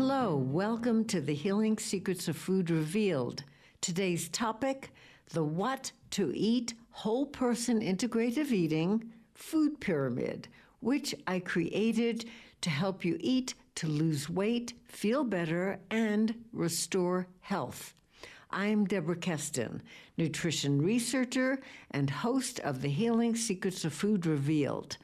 Hello, welcome to the Healing Secrets of Food Revealed. Today's topic, the What-to-Eat Whole Person Integrative Eating Food Pyramid, which I created to help you eat to lose weight, feel better, and restore health. I'm Deborah Keston, nutrition researcher and host of the Healing Secrets of Food Revealed.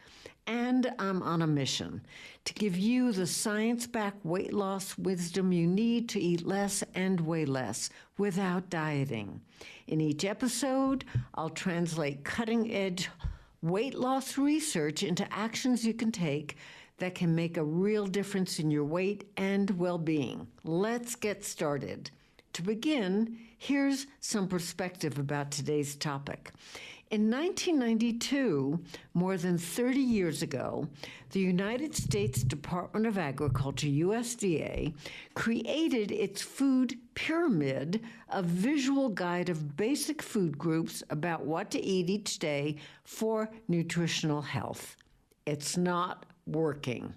And I'm on a mission to give you the science-backed weight loss wisdom you need to eat less and weigh less without dieting. In each episode, I'll translate cutting-edge weight loss research into actions you can take that can make a real difference in your weight and well-being. Let's get started. To begin, here's some perspective about today's topic. In 1992, more than 30 years ago, the United States Department of Agriculture, USDA, created its food pyramid, a visual guide of basic food groups about what to eat each day for nutritional health. It's not working.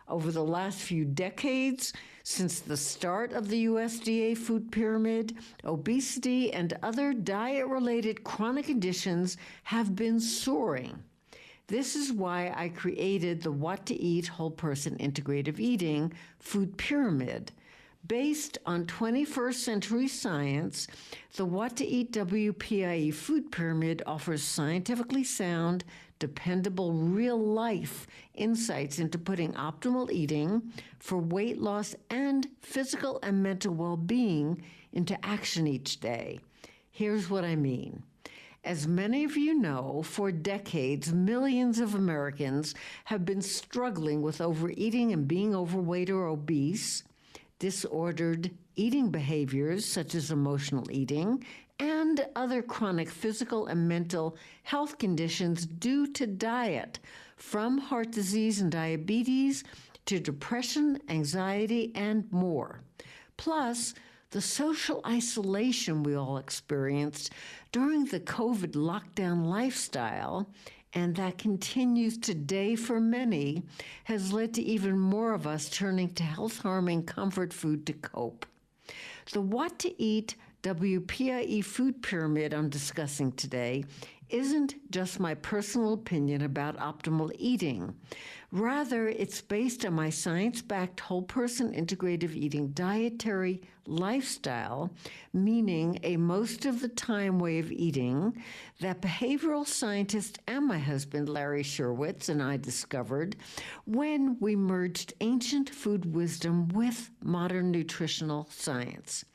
Over the last few decades, since the start of the USDA food pyramid, obesity and other diet-related chronic conditions have been soaring. This is why I created the What-to-Eat Whole Person Integrative Eating Food Pyramid. Based on 21st century science, the What-to-Eat WPIE Food Pyramid offers scientifically sound, dependable, real-life insights into putting optimal eating for weight loss and physical and mental well-being into action each day. Here's what I mean. As many of you know, for decades, millions of Americans have been struggling with overeating and being overweight or obese, disordered eating behaviors such as emotional eating, and other chronic physical and mental health conditions due to diet, from heart disease and diabetes to depression, anxiety, and more. Plus, the social isolation we all experienced during the COVID lockdown lifestyle, and that continues today for many, has led to even more of us turning to health-harming comfort food to cope. The What-to-Eat WPIE Food Pyramid I'm discussing today isn't just my personal opinion about optimal eating. Rather, it's based on my science-backed whole person integrative eating dietary lifestyle, meaning a most of the time way of eating that behavioral scientist and my husband, Larry Sherwitz, and I discovered when we merged ancient food wisdom with modern nutritional science.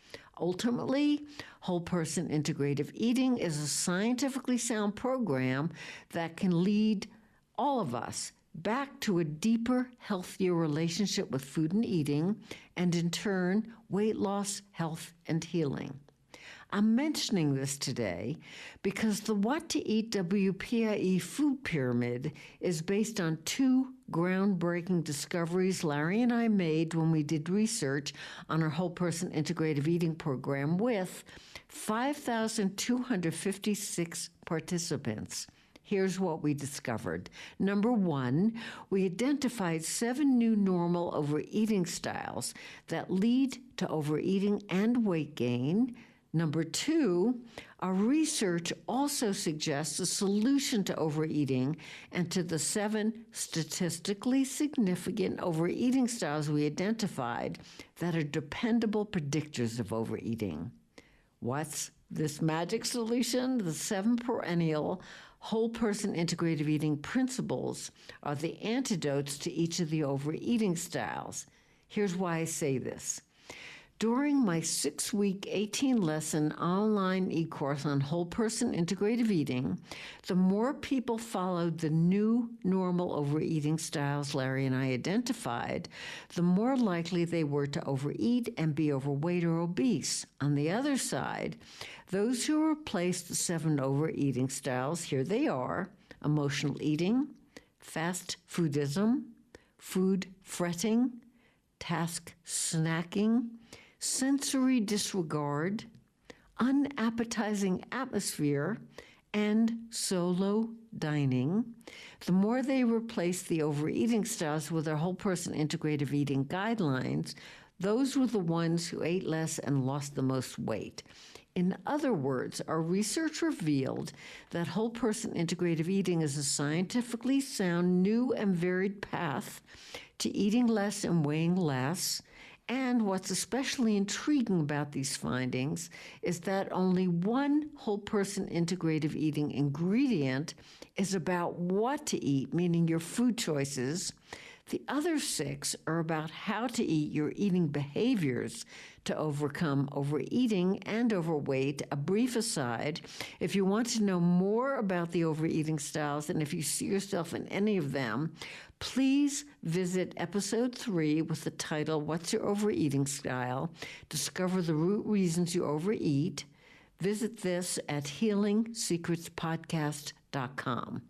Ultimately, Whole Person Integrative Eating is a scientifically sound program that can lead all of us back to a deeper, healthier relationship with food and eating, and in turn, weight loss, health, and healing. I'm mentioning this today because the What-to-Eat WPIE Food Pyramid is based on two groundbreaking discoveries Larry and I made when we did research on our Whole Person Integrative Eating program with 5,256 participants. Here's what we discovered. Number one, we identified 7 new normal overeating styles that lead to overeating and weight gain. Number two, our research also suggests a solution to overeating and to the 7 statistically significant overeating styles we identified that are dependable predictors of overeating. What's this magic solution? The 7 perennial whole person integrative eating principles are the antidotes to each of the overeating styles. Here's why I say this. During my 6-week, 18-lesson online e-course on whole person integrative eating, the more people followed the new normal overeating styles Larry and I identified, the more likely they were to overeat and be overweight or obese. On the other side, those who replaced the 7 overeating styles, here they are: emotional eating, fast foodism, food fretting, task snacking, sensory disregard, unappetizing atmosphere, and solo dining. The more they replace the overeating styles with their whole person integrative eating guidelines, Those were the ones who ate less and lost the most weight. In other words, our research revealed that whole person integrative eating is a scientifically sound, new, and varied path to eating less and weighing less. And what's especially intriguing about these findings is that only one whole person integrative eating ingredient is about what to eat, meaning your food choices. The other 6 are about how to eat, your eating behaviors to overcome overeating and overweight. A brief aside, if you want to know more about the overeating styles and if you see yourself in any of them, please visit episode 3 with the title, What's Your Overeating Style? Discover the root reasons you overeat. Visit this at healingsecretspodcast.com.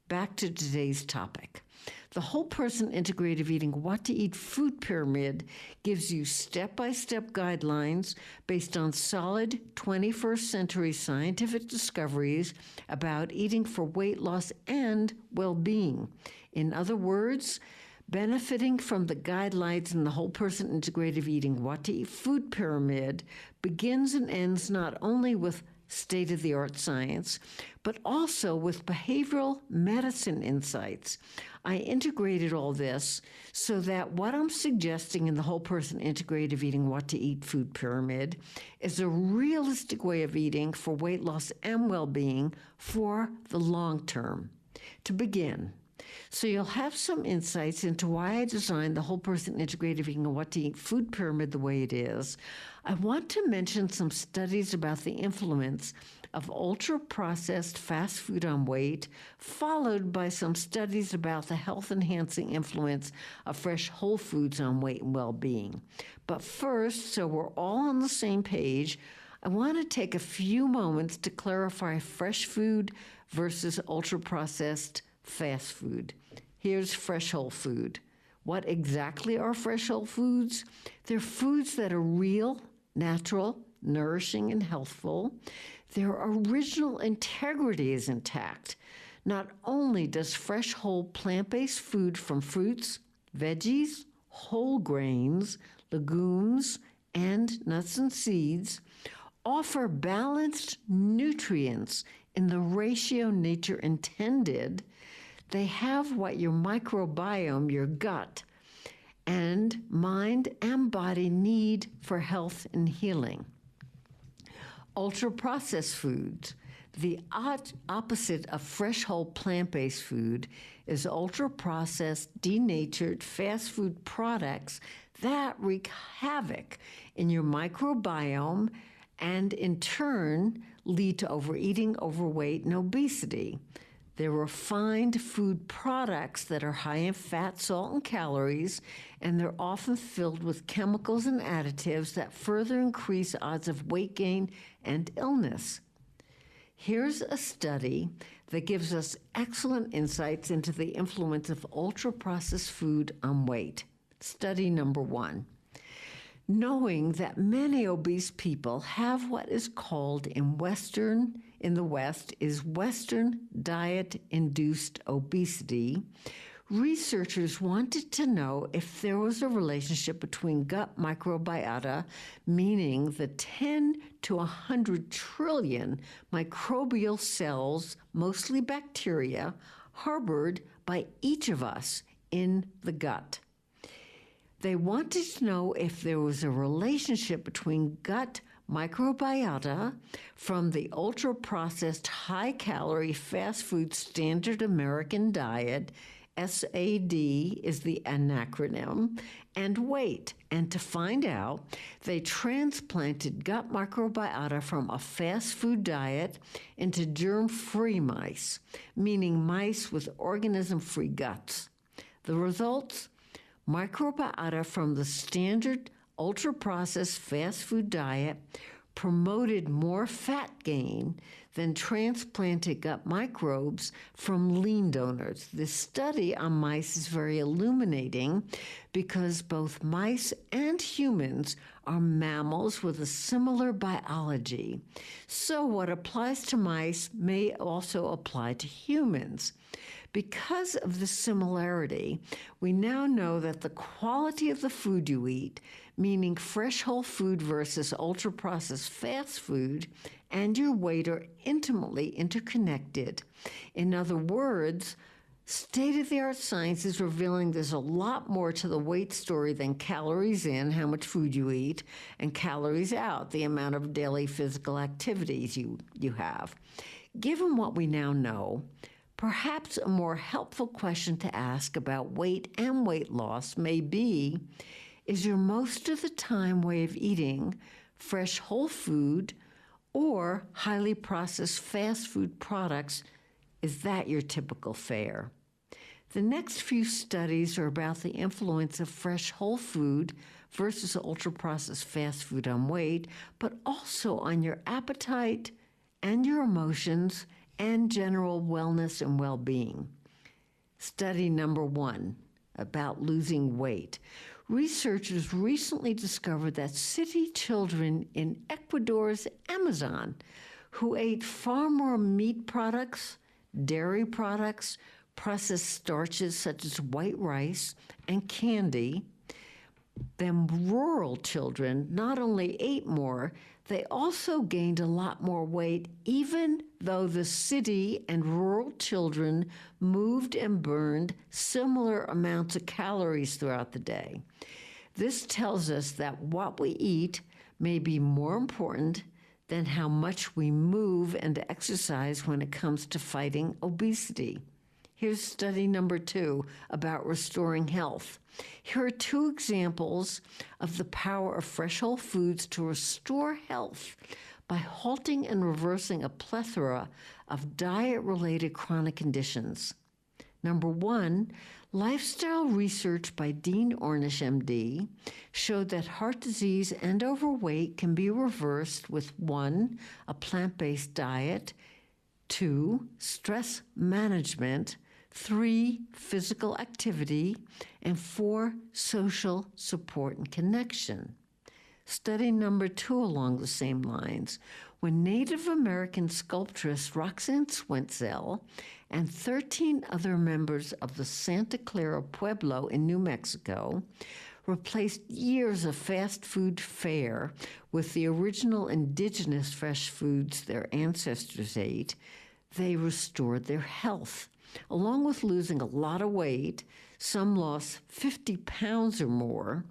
Back to today's topic. The Whole Person Integrative Eating What-to-Eat Food Pyramid gives you step-by-step guidelines based on solid 21st century scientific discoveries about eating for weight loss and well-being. In other words, benefiting from the guidelines in the Whole Person Integrative Eating What-to-Eat Food Pyramid begins and ends not only with state-of-the-art science, but also with behavioral medicine insights. I integrated all this so that what I'm suggesting in the Whole Person Integrative Eating What-to-Eat Food Pyramid is a realistic way of eating for weight loss and well-being for the long term. To begin, so you'll have some insights into why I designed the Whole Person Integrative Eating What-to-Eat Food Pyramid the way it is. I want to mention some studies about the influence of ultra-processed fast food on weight, followed by some studies about the health-enhancing influence of fresh whole foods on weight and well-being. But first, so we're all on the same page, I want to take a few moments to clarify fresh food versus ultra-processed fast food. Here's fresh whole food. What exactly are fresh whole foods? They're foods that are real, natural, nourishing, and healthful. Their original integrity is intact. Not only does fresh whole plant-based food from fruits, veggies, whole grains, legumes, and nuts and seeds offer balanced nutrients in the ratio nature intended, they have what your microbiome, your gut, and mind and body need for health and healing. Ultra-processed foods, the opposite of fresh whole plant-based food, is ultra-processed, denatured fast food products that wreak havoc in your microbiome and in turn lead to overeating, overweight, and obesity. They're refined food products that are high in fat, salt, and calories, and they're often filled with chemicals and additives that further increase odds of weight gain and illness. Here's a study that gives us excellent insights into the influence of ultra-processed food on weight. Study number 1. Knowing that many obese people have what is called in the West is Western diet-induced obesity, researchers wanted to know if there was a relationship between gut microbiota, meaning the 10 to 100 trillion microbial cells, mostly bacteria, harbored by each of us in the gut. They wanted to know if there was a relationship between gut microbiota from the ultra-processed, high-calorie, fast food standard American diet, SAD is the acronym, and weight. And to find out, they transplanted gut microbiota from a fast food diet into germ-free mice, meaning mice with organism-free guts. The results? Microbiota from the standard ultra-processed fast food diet promoted more fat gain then transplanted gut microbes from lean donors. This study on mice is very illuminating because both mice and humans are mammals with a similar biology. So what applies to mice may also apply to humans. Because of the similarity, we now know that the quality of the food you eat, meaning fresh whole food versus ultra-processed fast food, and your weight are intimately interconnected. In other words, state-of-the-art science is revealing there's a lot more to the weight story than calories in, how much food you eat, and calories out, the amount of daily physical activities you have. Given what we now know, perhaps a more helpful question to ask about weight and weight loss may be, is your most of the time way of eating fresh whole food or highly processed fast food products? Is that your typical fare? The next few studies are about the influence of fresh whole food versus ultra-processed fast food on weight, but also on your appetite and your emotions and general wellness and well-being. Study number 1, about losing weight. Researchers recently discovered that city children in Ecuador's Amazon who ate far more meat products, dairy products, processed starches such as white rice and candy than rural children not only ate more, they also gained a lot more weight, even though the city and rural children moved and burned similar amounts of calories throughout the day. This tells us that what we eat may be more important than how much we move and exercise when it comes to fighting obesity. Here's study number 2 about restoring health. Here are 2 examples of the power of fresh whole foods to restore health by halting and reversing a plethora of diet-related chronic conditions. Number 1, lifestyle research by Dean Ornish, MD, showed that heart disease and overweight can be reversed with 1, a plant-based diet, 2, stress management, 3, physical activity, and 4, social support and connection. Study number 2 along the same lines. When Native American sculptress Roxanne Swentzel and 13 other members of the Santa Clara Pueblo in New Mexico replaced years of fast food fare with the original indigenous fresh foods their ancestors ate, they restored their health. Along with losing a lot of weight, some lost 50 pounds or more,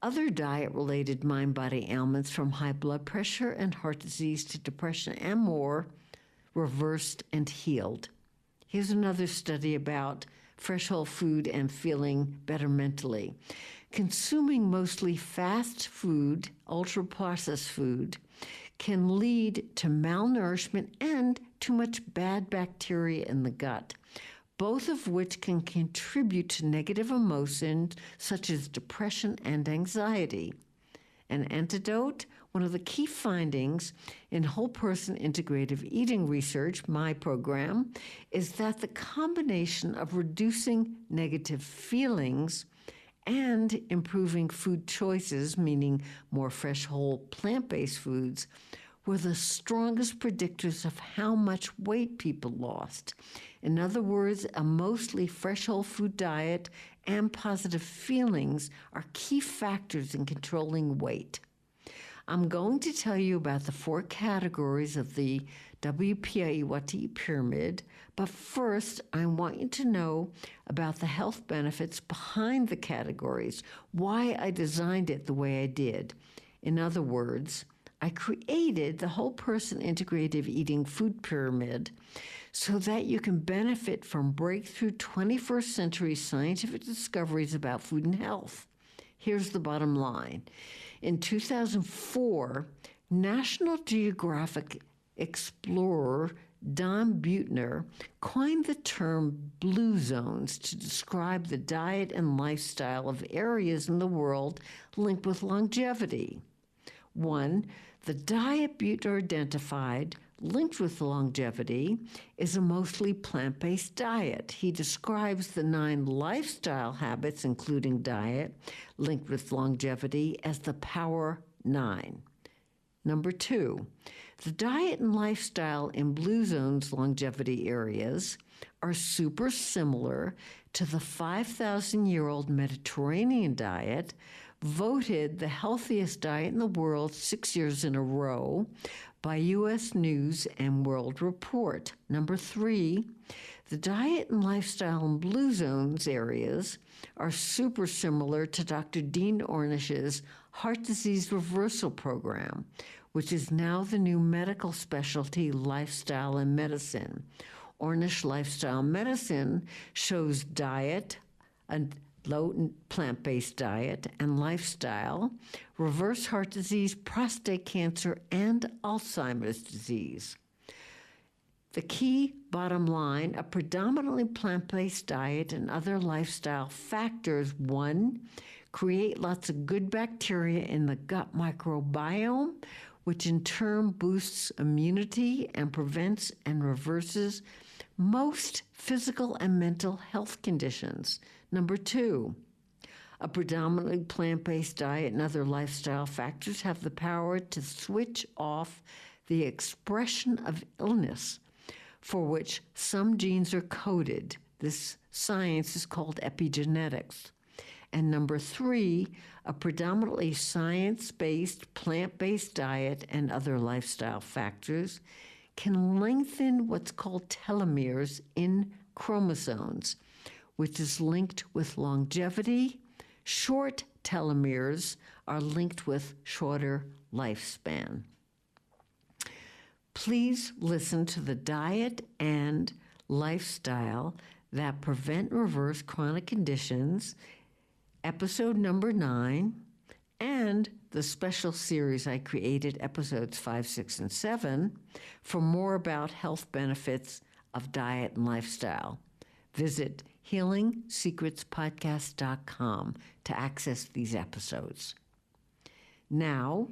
other diet-related mind-body ailments from high blood pressure and heart disease to depression and more reversed and healed. Here's another study about fresh whole food and feeling better mentally. Consuming mostly fast food, ultra-processed food, can lead to malnourishment and too much bad bacteria in the gut, both of which can contribute to negative emotions such as depression and anxiety. An antidote? One of the key findings in Whole Person Integrative Eating research, my program, is that the combination of reducing negative feelings and improving food choices, meaning more fresh, whole, plant-based foods, were the strongest predictors of how much weight people lost. In other words, a mostly fresh whole food diet and positive feelings are key factors in controlling weight. I'm going to tell you about the 4 categories of the WPIE What-to-Eat Pyramid, but first I want you to know about the health benefits behind the categories, why I designed it the way I did. In other words, I created the Whole Person Integrative Eating Food Pyramid so that you can benefit from breakthrough 21st century scientific discoveries about food and health. Here's the bottom line. In 2004, National Geographic explorer Don Buettner coined the term blue zones to describe the diet and lifestyle of areas in the world linked with longevity. 1, the diet Buettner identified linked with longevity is a mostly plant-based diet. He describes the 9 lifestyle habits, including diet, linked with longevity as the Power 9. Number 2, the diet and lifestyle in Blue Zone's longevity areas are super similar to the 5,000-year-old Mediterranean diet, voted the healthiest diet in the world 6 years in a row by U.S. News and World Report. Number 3, the diet and lifestyle in Blue Zones areas are super similar to Dr. Dean Ornish's heart disease reversal program, which is now the new medical specialty, lifestyle and medicine. Ornish Lifestyle Medicine shows diet, a low plant-based diet and lifestyle, reverse heart disease, prostate cancer, and Alzheimer's disease. The key bottom line, a predominantly plant-based diet and other lifestyle factors, 1, create lots of good bacteria in the gut microbiome, which in turn boosts immunity and prevents and reverses most physical and mental health conditions. Number 2, a predominantly plant-based diet and other lifestyle factors have the power to switch off the expression of illness for which some genes are coded. This science is called epigenetics. And number 3, a predominantly science-based, plant-based diet and other lifestyle factors can lengthen what's called telomeres in chromosomes, which is linked with longevity. Short telomeres are linked with shorter lifespan. Please listen to the diet and lifestyle that prevent and reverse chronic conditions, episode number 9, and the special series I created, episodes 5, 6, and 7, for more about health benefits of diet and lifestyle. Visit healingsecretspodcast.com to access these episodes. Now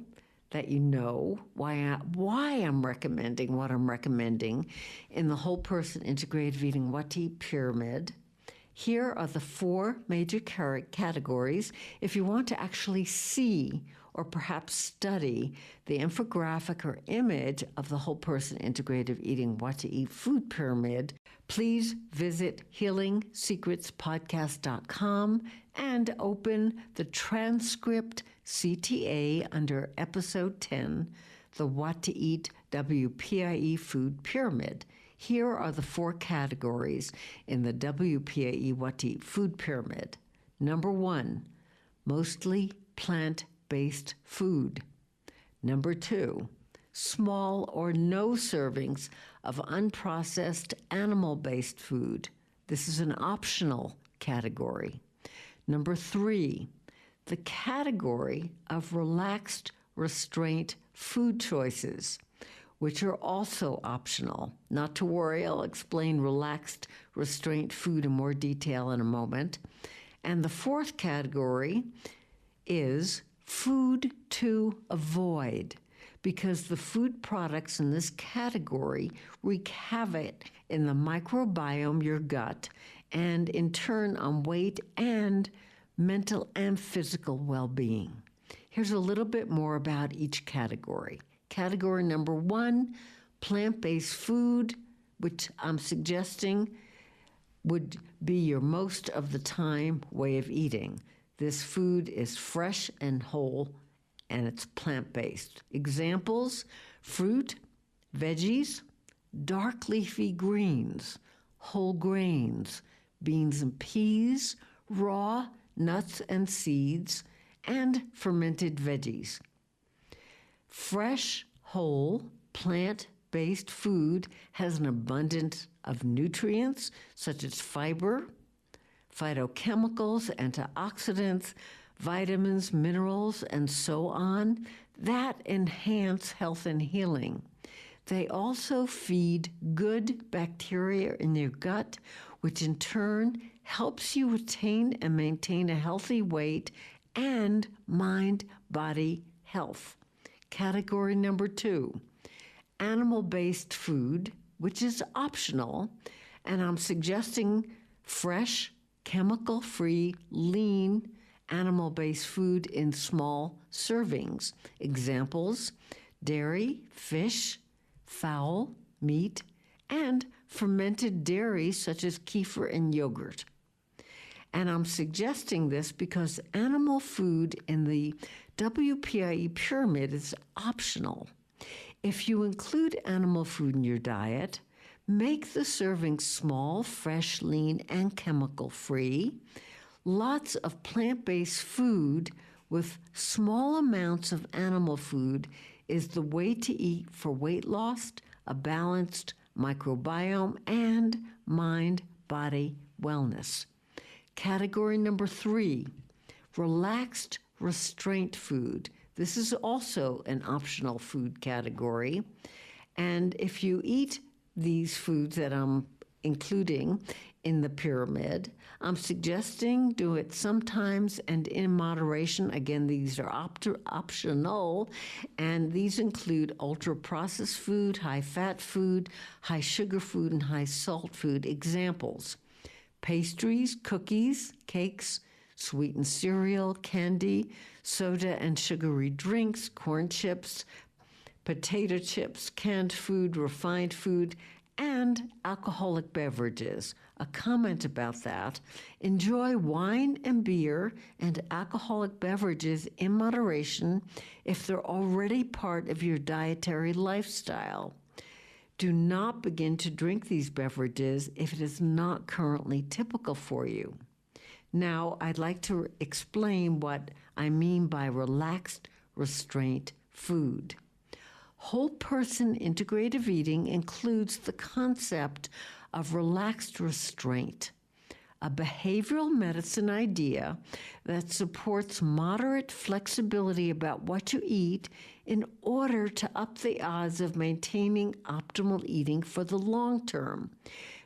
that you know why I'm recommending what I'm recommending in the Whole Person Integrative Eating What-to-Eat Pyramid, here are the 4 major categories if you want to actually see or perhaps study the infographic or image of the Whole Person Integrative Eating What-to-Eat Food Pyramid. Please visit healingsecretspodcast.com and open the transcript CTA under episode 10, the What-to-Eat WPIE Food Pyramid. Here are the 4 categories in the WPIE What-to-Eat Food Pyramid. Number 1, mostly plant-based food. Number 2, small or no servings of unprocessed animal-based food. This is an optional category. Number 3, the category of relaxed restraint food choices, which are also optional. Not to worry, I'll explain relaxed restraint food in more detail in a moment. And the 4th category is food to avoid, because the food products in this category wreak havoc in the microbiome, your gut, and in turn on weight and mental and physical well-being. Here's a little bit more about each category. Category number 1, plant-based food, which I'm suggesting would be your most of the time way of eating. This food is fresh and whole, and it's plant-based. Examples: fruit, veggies, dark leafy greens, whole grains, beans and peas, raw nuts and seeds, and fermented veggies. Fresh, whole, plant-based food has an abundance of nutrients such as fiber, phytochemicals, antioxidants, vitamins, minerals, and so on that enhance health and healing. They also feed good bacteria in your gut, which in turn helps you attain and maintain a healthy weight and mind-body health. Category number 2, animal-based food, which is optional, and I'm suggesting fresh, chemical-free, lean, animal-based food in small servings. Examples: dairy, fish, fowl, meat, and fermented dairy such as kefir and yogurt. And I'm suggesting this because animal food in the WPIE pyramid is optional. If you include animal food in your diet, make the serving small, fresh, lean, and chemical-free. Lots of plant-based food with small amounts of animal food is the way to eat for weight loss, a balanced microbiome, and mind-body wellness. Category number 3, relaxed restraint food. This is also an optional food category. And if you eat these foods that I'm including in the pyramid, I'm suggesting do it sometimes and in moderation. Again, these are optional, and these include ultra-processed food, high-fat food, high-sugar food, and high-salt food. Examples: pastries, cookies, cakes, sweetened cereal, candy, soda and sugary drinks, corn chips, potato chips, canned food, refined food, and alcoholic beverages. A comment about that: enjoy wine and beer and alcoholic beverages in moderation if they're already part of your dietary lifestyle. Do not begin to drink these beverages if it is not currently typical for you. Now, I'd like to explain what I mean by relaxed restraint food. Whole Person Integrative Eating includes the concept of relaxed restraint, a behavioral medicine idea that supports moderate flexibility about what to eat in order to up the odds of maintaining optimal eating for the long term.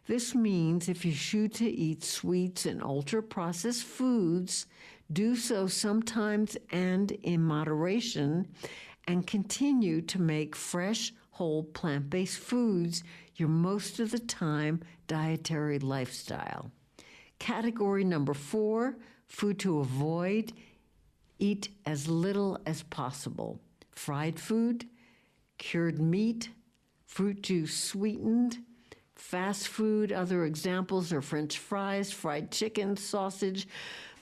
This means if you choose to eat sweets and ultra-processed foods, do so sometimes and in moderation, and continue to make fresh, whole, plant-based foods your most of the time dietary lifestyle. Category number 4, food to avoid: eat as little as possible. Fried food, cured meat, fruit juice sweetened, fast food. Other examples are French fries, fried chicken, sausage,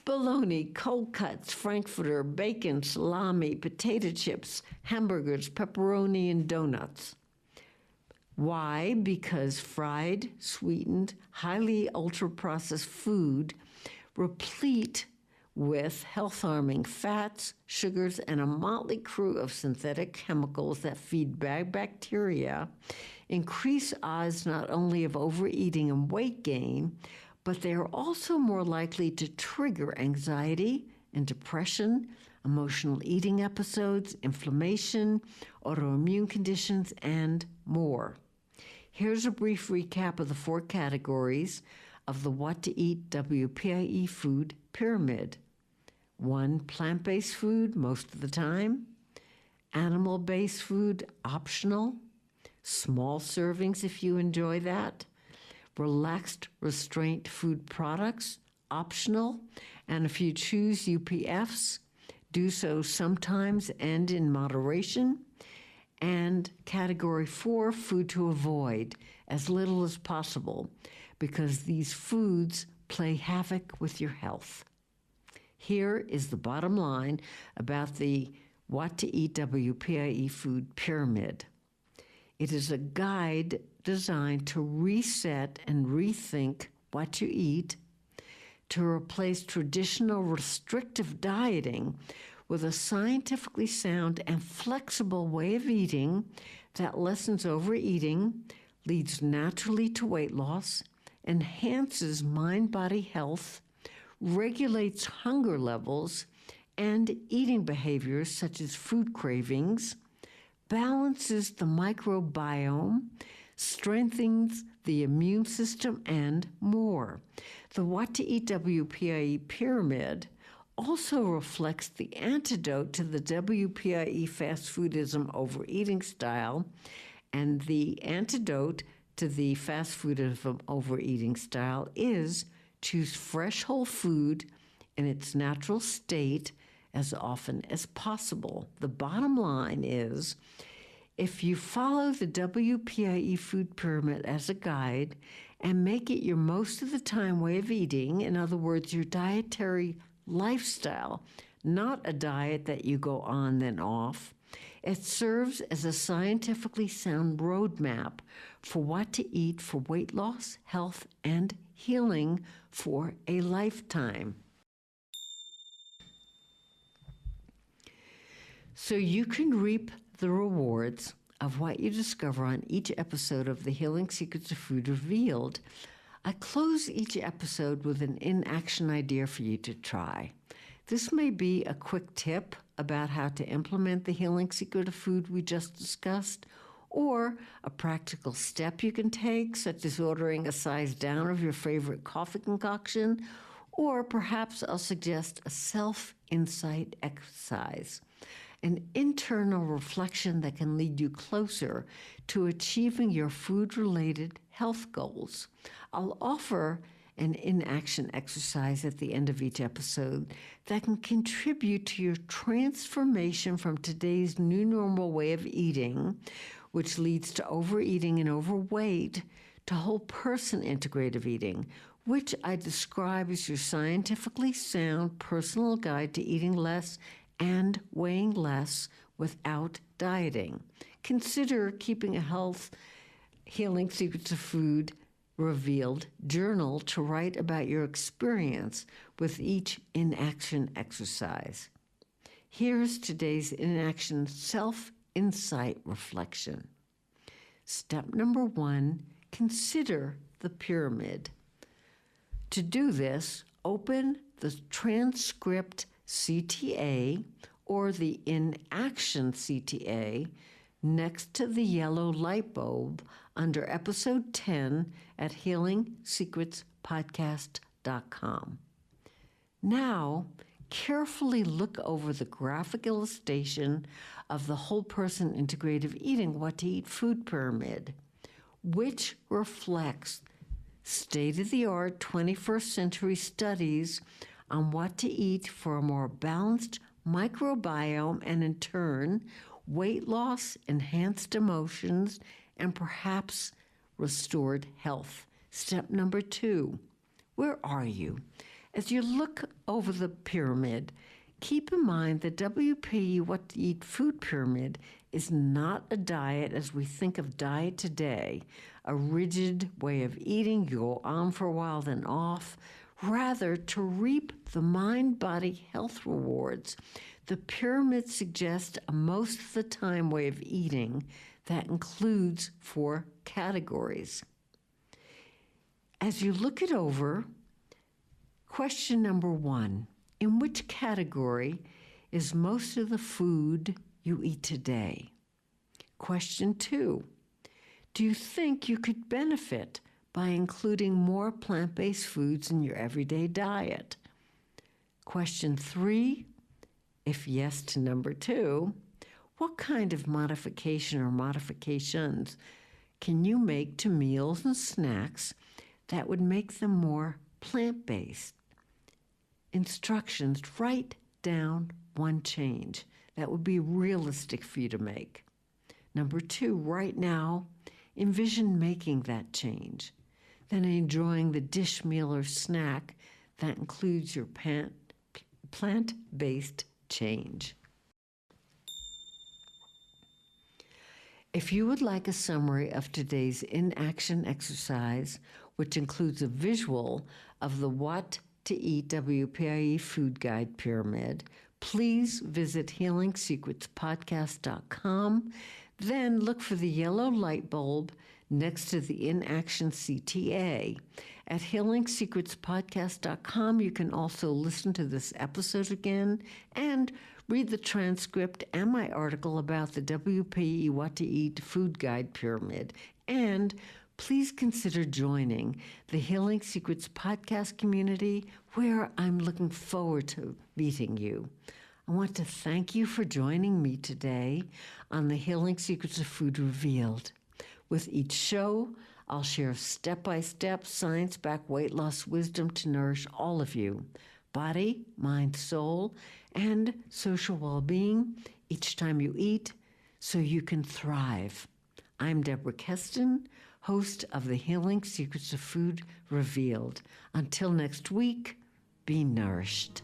bologna, cold cuts, frankfurter, bacon, salami, potato chips, hamburgers, pepperoni, and donuts. Why? Because fried, sweetened, highly ultra-processed food replete with health-harming fats, sugars, and a motley crew of synthetic chemicals that feed bad bacteria, increase odds not only of overeating and weight gain, but they are also more likely to trigger anxiety and depression, emotional eating episodes, inflammation, autoimmune conditions, and more. Here's a brief recap of the 4 categories of the What-to-Eat WPIE Food Pyramid. 1, plant-based food most of the time. Animal-based food optional. Small servings if you enjoy that. Relaxed restraint food products optional. And if you choose UPFs, do so sometimes and in moderation. And category 4, food to avoid, as little as possible, because these foods play havoc with your health. Here is the bottom line about the What-to-Eat WPIE Food Pyramid. It is a guide designed to reset and rethink what you eat, to replace traditional restrictive dieting with a scientifically sound and flexible way of eating that lessens overeating, leads naturally to weight loss, enhances mind-body health, regulates hunger levels and eating behaviors such as food cravings, balances the microbiome, strengthens the immune system, and more. The What-to-Eat WPIE pyramid also reflects the antidote to the WPIE fast foodism overeating style And the antidote to the fast food of overeating style is choose fresh whole food in its natural state as often as possible. The bottom line is, if you follow the WPIE Food Pyramid as a guide and make it your most of the time way of eating, in other words, your dietary lifestyle, not a diet that you go on then off, it serves as a scientifically sound roadmap for what to eat for weight loss, health, and healing for a lifetime. So you can reap the rewards of what you discover on each episode of the Healing Secrets of Food Revealed. I close each episode with an in-action idea for you to try. This may be a quick tip about how to implement the healing secret of food we just discussed, or a practical step you can take, such as ordering a size down of your favorite coffee concoction, or perhaps I'll suggest a self-insight exercise, an internal reflection that can lead you closer to achieving your food-related health goals. I'll offer an in-action exercise at the end of each episode that can contribute to your transformation from today's new normal way of eating, which leads to overeating and overweight, to whole person integrative eating, which I describe as your scientifically sound personal guide to eating less and weighing less without dieting. Consider keeping a health healing secrets of food revealed journal to write about your experience with each in-action exercise. Here's today's in-action self-insight reflection. Step number 1, consider the pyramid. To do this, open the transcript CTA or the in-action CTA next to the yellow light bulb under episode 10 at healingsecretspodcast.com. Now, carefully look over the graphic illustration of the Whole Person Integrative Eating What-to-Eat Food Pyramid, which reflects state-of-the-art 21st century studies on what to eat for a more balanced microbiome and, in turn, weight loss, enhanced emotions, and perhaps restored health. Step number 2, where are you? As you look over the pyramid, keep in mind the WPIE What-to-Eat Food Pyramid is not a diet as we think of diet today, a rigid way of eating, you go on for a while, then off. Rather, to reap the mind-body health rewards, the pyramid suggests a most of the time way of eating that includes 4 categories. As you look it over, question number 1, in which category is most of the food you eat today? Question 2, do you think you could benefit by including more plant-based foods in your everyday diet? Question 3, if yes to number 2, what kind of modification or modifications can you make to meals and snacks that would make them more plant-based? Instructions, write down one change that would be realistic for you to make. Number 2, right now, envision making that change, then enjoying the dish, meal, or snack that includes your plant-based change. If you would like a summary of today's in-action exercise, which includes a visual of the What-to-Eat WPIE Food Guide Pyramid, please visit healingsecretspodcast.com. Then look for the yellow light bulb next to the in-action CTA. At healingsecretspodcast.com, you can also listen to this episode again and read the transcript and my article about the WPIE What-to-Eat Food Guide Pyramid. And please consider joining the Healing Secrets podcast community, where I'm looking forward to meeting you. I want to thank you for joining me today on the Healing Secrets of Food Revealed. With each show, I'll share step-by-step science-backed weight loss wisdom to nourish all of you, body, mind, soul, and social well-being each time you eat so you can thrive. I'm Deborah Keston, host of The Healing Secrets of Food Revealed. Until next week, be nourished.